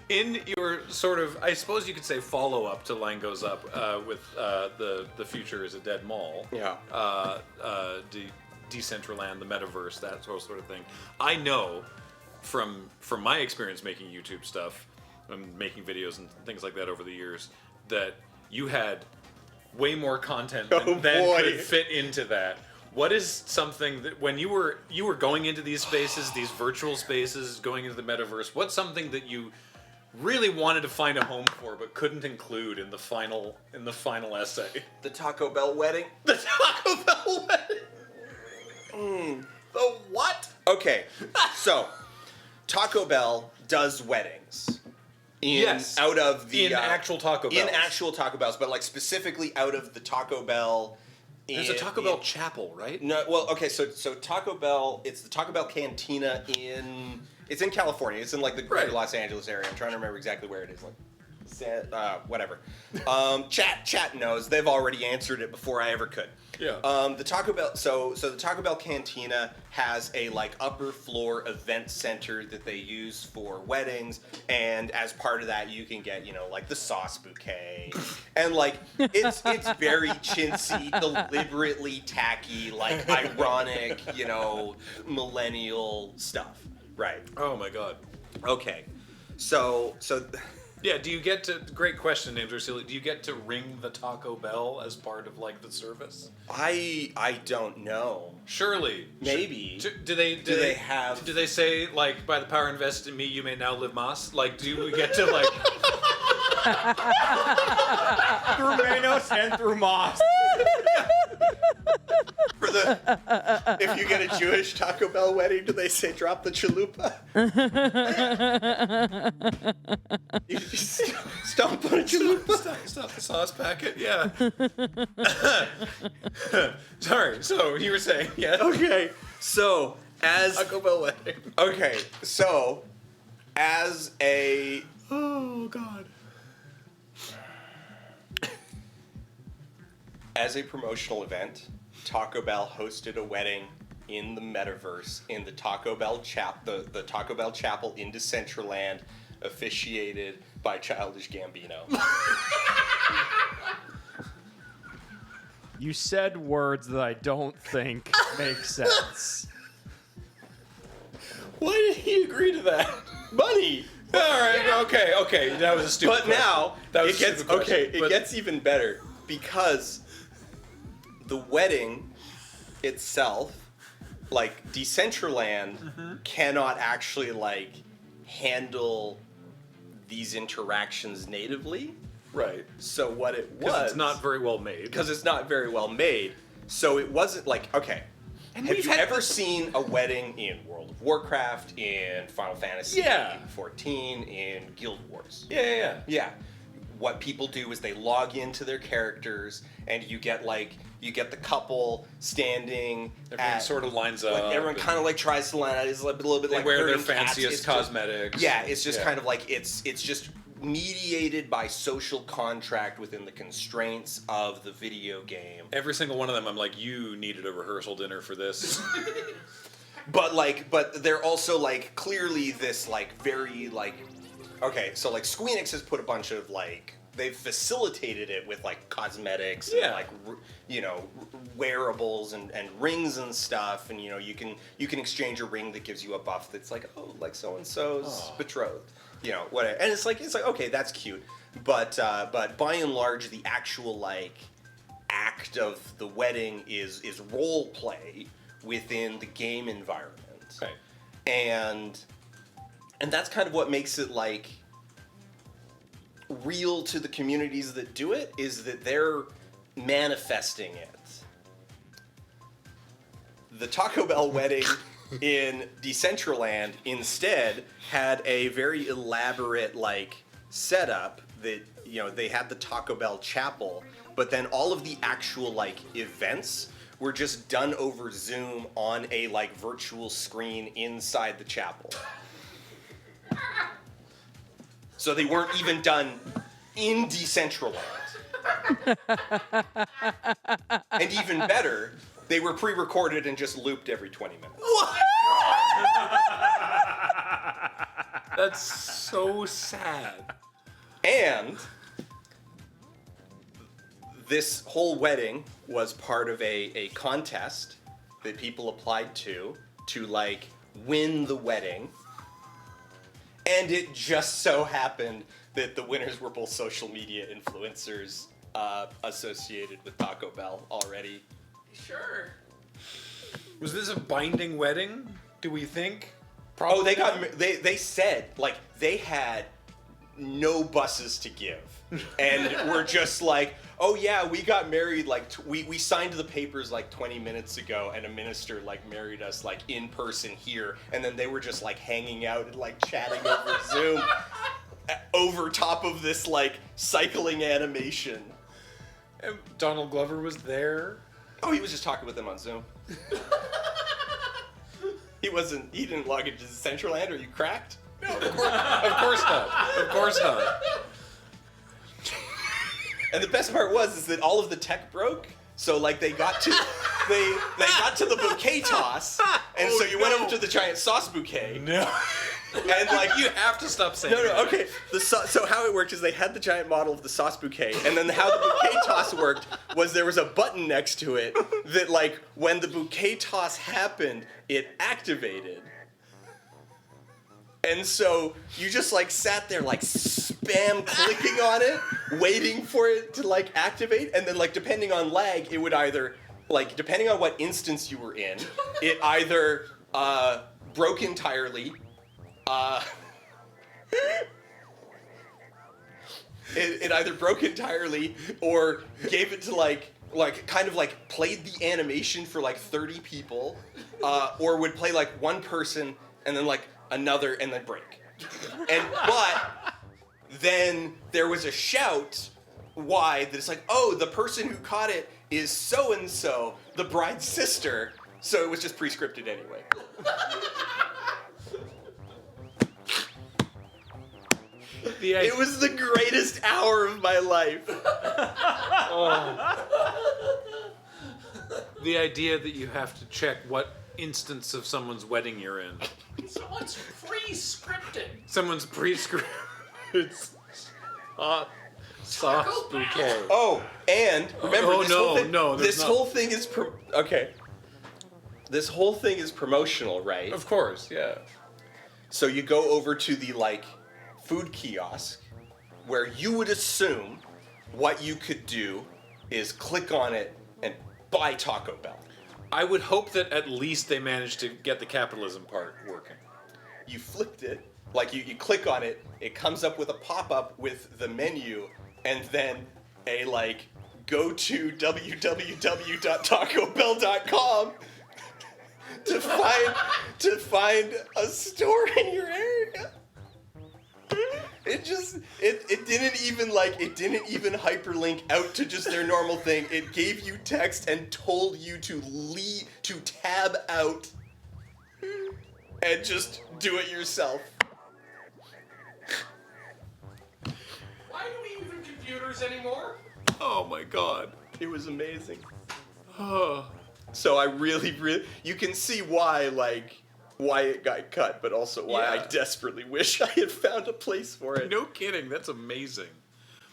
In your sort of, I suppose you could say, follow-up to Line Goes Up with the future is a dead mall. Yeah. Decentraland, the metaverse, that sort of thing. I know from my experience making YouTube stuff and making videos and things like that over the years that you had way more content than could fit into that. What is something that when you were going into these spaces, these virtual spaces, going into the metaverse, what's something that you really wanted to find a home for but couldn't include in the final essay? The Taco Bell wedding. The Taco Bell wedding. The what? Okay, so Taco Bell does weddings. In actual Taco Bells. In actual Taco Bells, but like specifically out of the Taco Bell. There's a Taco Bell chapel, right? No, well, okay, so Taco Bell, it's the Taco Bell Cantina it's in California. It's in like the greater Los Angeles area. I'm trying to remember exactly where it is. Like, whatever. Chat knows. They've already answered it before I ever could. Yeah. The Taco Bell. So the Taco Bell Cantina has a like upper floor event center that they use for weddings, and as part of that, you can get like the sauce bouquet, and like it's very chintzy, deliberately tacky, like ironic, millennial stuff. Right. Oh my God. Okay. So. Yeah, do you get to, great question, Names Are Silly, do you get to ring the Taco Bell as part of, like, the service? I don't know. Surely. Maybe. Do they say, like, by the power invested in me, you may now live Mas? Like, do we get to, like... Through Manos and through Mas. If you get a Jewish Taco Bell wedding, do they say drop the chalupa? You just stomp on a chalupa. Stop the sauce packet, yeah. Sorry, so you were saying, yeah. Okay, so as... Taco Bell wedding. Okay, so as a... Oh, God. As a promotional event, Taco Bell hosted a wedding in the metaverse in the Taco Bell the Taco Bell chapel in Decentraland, officiated by Childish Gambino. You said words that I don't think make sense. Why did he agree to that? Money. All right. Okay. That was a stupid. But question. now It gets even better because the wedding itself, like Decentraland, cannot actually like handle these interactions natively. Right. So what it was, Because it's not very well made. because it's not very well made. So it wasn't like, okay. And Have we've you had ever this- seen a wedding in World of Warcraft, in Final Fantasy Yeah. 14, in Guild Wars? Yeah. Yeah. What people do is they log into their characters, and you get the couple standing. Everyone sort of lines up. Like everyone kind of like tries to line out. It's like a little bit They like wear their herding cats. fanciest It's just- cosmetics. yeah, it's just kind of like it's just mediated by social contract within the constraints of the video game. Every single one of them, I'm like, you needed a rehearsal dinner for this. But they're also like clearly this like very like, okay, so like Squeenix has put a bunch of like, they've facilitated it with like cosmetics and like wearables and rings and stuff, and you can exchange a ring that gives you a buff that's like, oh, like so and so's betrothed, whatever, and it's like okay, that's cute, but by and large the actual like act of the wedding is role play within the game environment. Okay. And that's kind of what makes it like real to the communities that do it, is that they're manifesting it. The Taco Bell wedding in Decentraland instead had a very elaborate like setup that they had the Taco Bell chapel, but then all of the actual like events were just done over Zoom on a like virtual screen inside the chapel. So they weren't even done in Decentraland. And even better, they were pre-recorded and just looped every 20 minutes. That's so sad. And this whole wedding was part of a contest that people applied to like win the wedding. And it just so happened that the winners were both social media influencers associated with Taco Bell already. Sure. Was this a binding wedding? Do we think? Oh, they Probably got they said like they had no buses to give, and we're just like, oh yeah, we got married like we signed the papers like 20 minutes ago, and a minister like married us like in person here, and then they were just like hanging out and like chatting over Zoom, over top of this like cycling animation. And Donald Glover was there. Oh, he was just talking with them on Zoom. He didn't log into Decentraland. Are you cracked? No, of course not. Of course not. And the best part is that all of the tech broke. So like they got to the bouquet toss, and so you went over to the giant sauce bouquet. No. And like You have to stop saying no, that. okay. So how it worked is they had the giant model of the sauce bouquet, and then how the bouquet toss worked was there was a button next to it that like when the bouquet toss happened, it activated. And so you just like sat there like spam clicking on it, waiting for it to like activate, and then like depending on lag, it would either like depending on what instance you were in, it either broke entirely. It either broke entirely or gave it to like kind of like played the animation for like 30 people, or would play like one person and then like another and then break. But then there was a shout wide that it's like, oh, the person who caught it is so and so, the bride's sister. So it was just pre-scripted anyway. It was the greatest hour of my life. The idea that you have to check what instance of someone's wedding you're in. Someone's pre-scripted. Someone's pre-scripted sauce bouquet. Oh, and remember Oh, this no, whole thing, no, there's this not. whole thing is okay. This whole thing is promotional, right? Of course, yeah. So you go over to the like food kiosk where you would assume what you could do is click on it and buy Taco Bell. I would hope that at least they managed to get the capitalism part working. You flipped it, like you click on it, it comes up with a pop-up with the menu, and then a like go to www.tacobell.com to find a store in your area. It didn't even hyperlink out to just their normal thing. It gave you text and told you to tab out and just do it yourself. Why do we even computers anymore? Oh my god. It was amazing. So I really, you can see why it got cut, but also why I Yeah. desperately wish I had found a place for it. No kidding, that's amazing.